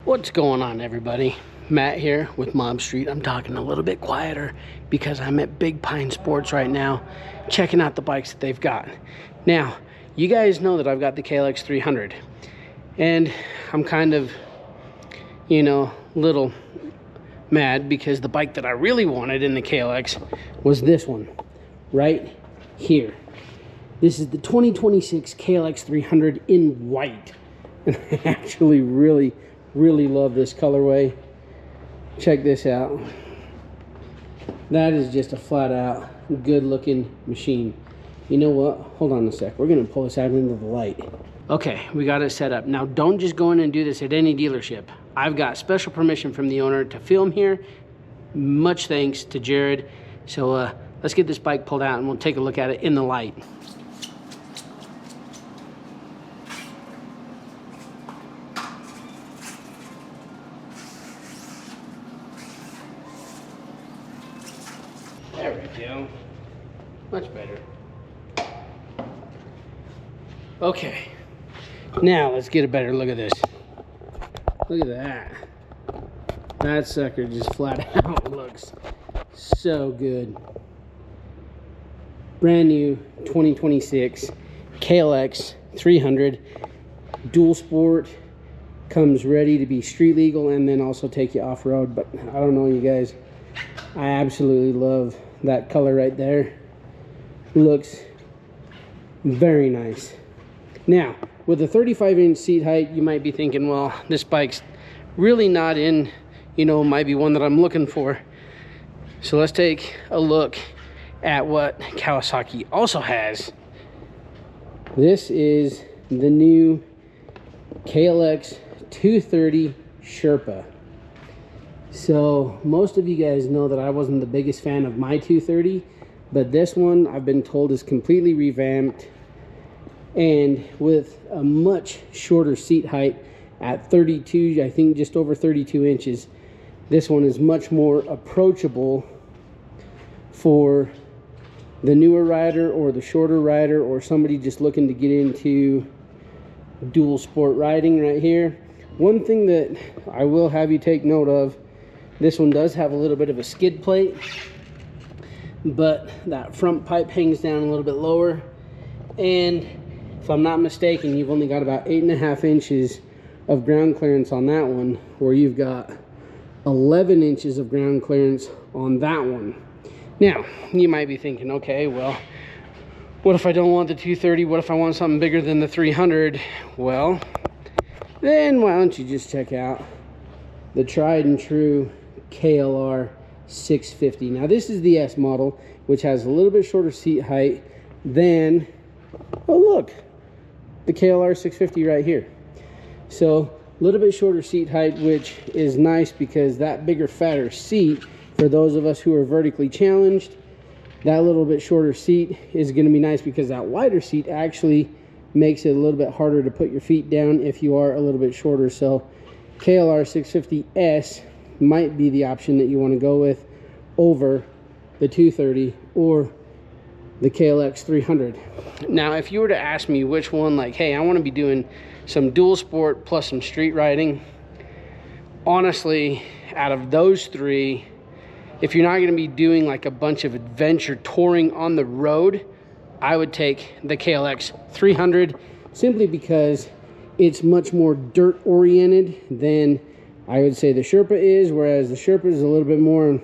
What's going on, everybody? Matt here with MOBStreet. I'm talking a little bit quieter because I'm at Big Pine Sports right now, checking out the bikes that they've got. Now, you guys know that I've got the KLX300, and I'm kind of, little mad because the bike that I really wanted in the KLX was this one right here. This is the 2026 KLX300 in white, and I actually really love this colorway. Check this out. That is just a flat out good looking machine. You know what, hold on a sec, we're gonna pull this out into the light. Okay, we got it set up. Now don't just go in and do this at any dealership. I've got special permission from the owner to film here. Much thanks to Jared. So let's get this bike pulled out and we'll take a look at it in the light. There we go. Much better. Okay. Now let's get a better look at this. Look at that. That sucker just flat out looks so good. Brand new 2026 KLX300 dual sport. Comes ready to be street legal and then also take you off-road. But I don't know, you guys, I absolutely love that color right there. Looks very nice. Now, with a 35-inch seat height, you might be thinking, well, this bike's really not in, might be one that I'm looking for. So let's take a look at what Kawasaki also has. This is the new KLX230 Sherpa. So most of you guys know that I wasn't the biggest fan of my 230, but this one I've been told is completely revamped and with a much shorter seat height at 32, I think just over 32 inches. This one is much more approachable for the newer rider or the shorter rider or somebody just looking to get into dual sport riding right here. One thing that I will have you take note of, this one does have a little bit of a skid plate, but that front pipe hangs down a little bit lower. And if I'm not mistaken, you've only got about 8.5 inches of ground clearance on that one, where you've got 11 inches of ground clearance on that one. Now, you might be thinking, okay, well, what if I don't want the 230? What if I want something bigger than the 300? Well, then why don't you just check out the tried and true KLR650. Now this is the S model, which has a little bit shorter seat height than, oh look, the KLR650 right here. So a little bit shorter seat height, which is nice because that bigger, fatter seat, for those of us who are vertically challenged, that little bit shorter seat is going to be nice because that wider seat actually makes it a little bit harder to put your feet down if you are a little bit shorter. So KLR650S might be the option that you want to go with over the 230 or the KLX300. Now, if you were to ask me which one, like, hey, I want to be doing some dual sport plus some street riding, honestly, out of those three, if you're not going to be doing like a bunch of adventure touring on the road, I would take the KLX300 simply because it's much more dirt oriented than I would say the Sherpa is, whereas the Sherpa is a little bit more,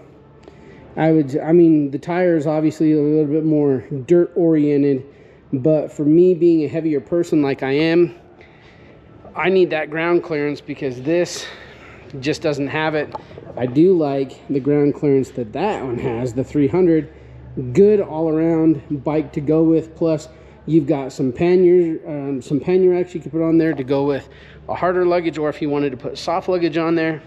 the tire is obviously a little bit more dirt oriented, but for me being a heavier person like I am, I need that ground clearance because this just doesn't have it. I do like the ground clearance that one has, the 300. Good all-around bike to go with, plus you've got some panniers, some pannier racks you can put on there to go with a harder luggage, or if you wanted to put soft luggage on there.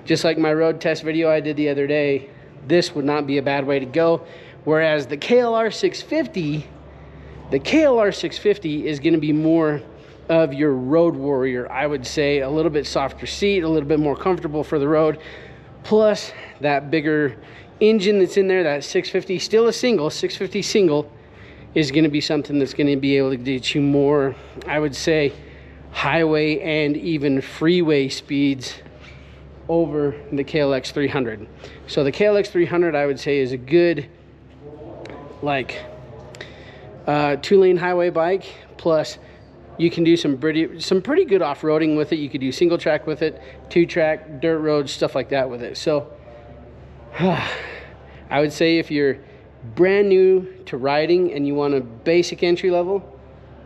Just like my road test video I did the other day, this would not be a bad way to go. Whereas the KLR650 is going to be more of your road warrior. I would say a little bit softer seat, a little bit more comfortable for the road, plus that bigger engine that's in there, that 650, still a single, 650 single, is going to be something that's going to be able to get you more, I would say, highway and even freeway speeds over the KLX300. So the KLX300, I would say, is a good like 2-lane highway bike, plus you can do some pretty good off-roading with it. You could do single track with it, 2-track, dirt roads, stuff like that with it. So I would say if you're brand new to riding and you want a basic entry level,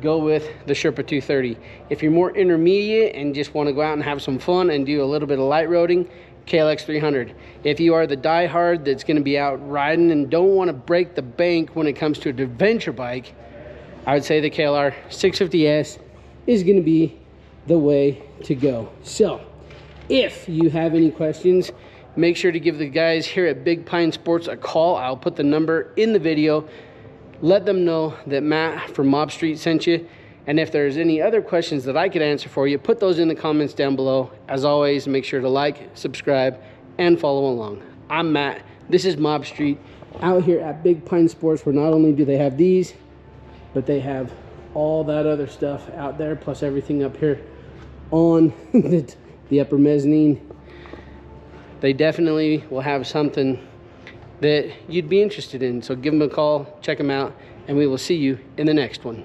go with the Sherpa 230. If you're more intermediate and just want to go out and have some fun and do a little bit of light roading, KLX300. If you are the diehard that's going to be out riding and don't want to break the bank when it comes to an adventure bike, I would say the KLR650S is going to be the way to go. So if you have any questions, make sure to give the guys here at Big Pine Sports a call. I'll put the number in the video. Let them know that Matt from MOBStreet sent you. And if there's any other questions that I could answer for you, put those in the comments down below. As always, make sure to like, subscribe, and follow along. I'm Matt. This is MOBStreet out here at Big Pine Sports, where not only do they have these, but they have all that other stuff out there, plus everything up here on the upper mezzanine. They definitely will have something that you'd be interested in. So give them a call, check them out, and we will see you in the next one.